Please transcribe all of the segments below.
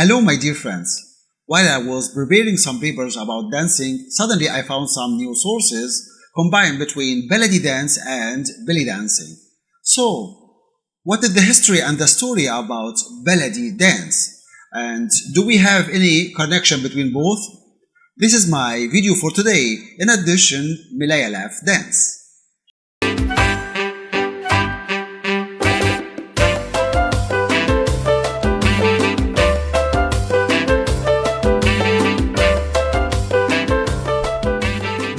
Hello my dear friends. While I was preparing some papers about dancing, suddenly I found some new sources combined between Baladi dance and belly dancing. So, what is the history and the story about Baladi dance? And do we have any connection between both? This is my video for today. In addition, Milayalaf dance.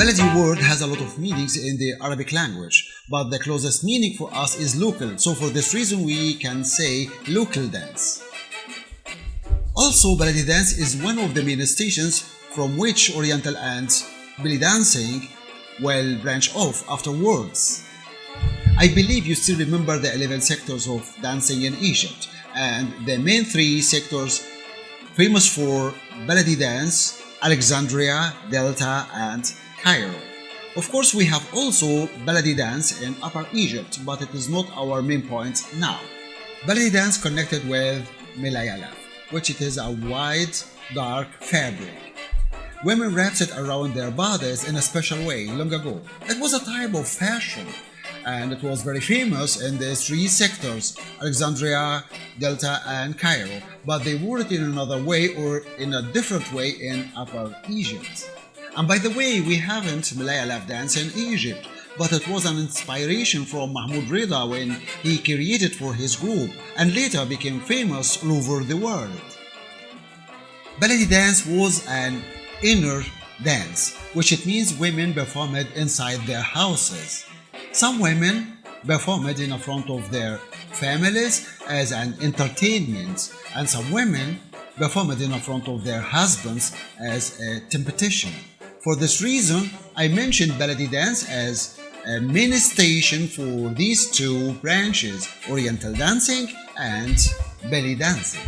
Baladi word has a lot of meanings in the Arabic language, but the closest meaning for us is local, so for this reason we can say local dance. Also, Baladi dance is one of the manifestations from which oriental and belly dancing will branch off afterwards. I believe you still remember the 11 sectors of dancing in Egypt, and the main three sectors famous for Baladi dance: Alexandria, Delta, and Cairo. Of course, we have also Baladi dance in Upper Egypt, but it is not our main point now. Baladi dance connected with Milayalaf, which it is a white, dark fabric. Women wrapped it around their bodies in a special way long ago. It was a type of fashion, and it was very famous in the three sectors, Alexandria, Delta, and Cairo, but they wore it in another way or in a different way in Upper Egypt. And by the way, we haven't Milayalaf dance in Egypt, but it was an inspiration from Mahmoud Reda when he created for his group and later became famous all over the world. Baladi dance was an inner dance, which it means women performed inside their houses. Some women performed in front of their families as an entertainment, and some women performed in front of their husbands as a competition. For this reason, I mentioned Baladi dance as a manifestation for these two branches, oriental dancing and belly dancing.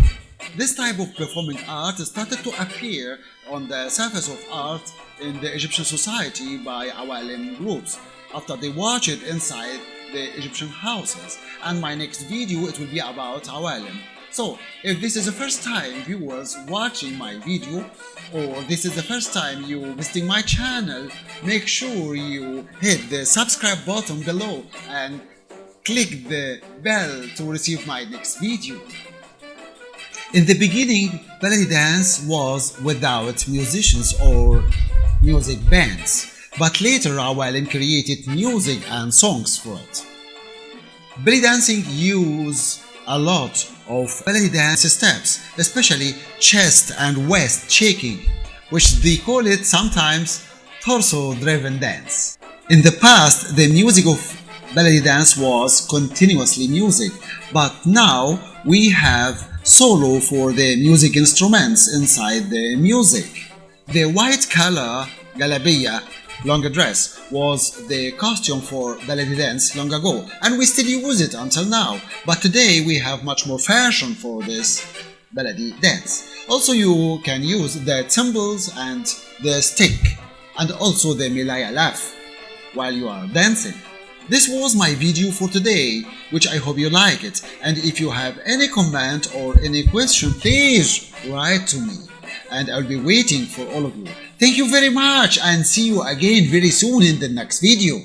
This type of performing art started to appear on the surface of art in the Egyptian society by awalim groups after they watched it inside the Egyptian houses, and my next video it will be about awalim. So, if this is the first time viewers watching my video, or this is the first time you visiting my channel, make sure you hit the subscribe button below and click the bell to receive my next video. In the beginning, Baladi dance was without musicians or music bands, but later Awalim created music and songs for it. Belly dancing use a lot of Baladi dance steps, especially chest and waist shaking, which they call it sometimes torso-driven dance. In the past, the music of Baladi dance was continuously music, but now we have solo for the music instruments inside the music. The white color galabiya long dress was the costume for Baladi dance long ago, and we still use it until now, but today we have much more fashion for this Baladi dance. Also, you can use the cymbals and the stick and also the Milayalaf while you are dancing. This was my video for today, which I hope you like it, and if you have any comment or any question, please write to me and I'll be waiting for all of you. Thank you very much and see you again very soon in the next video.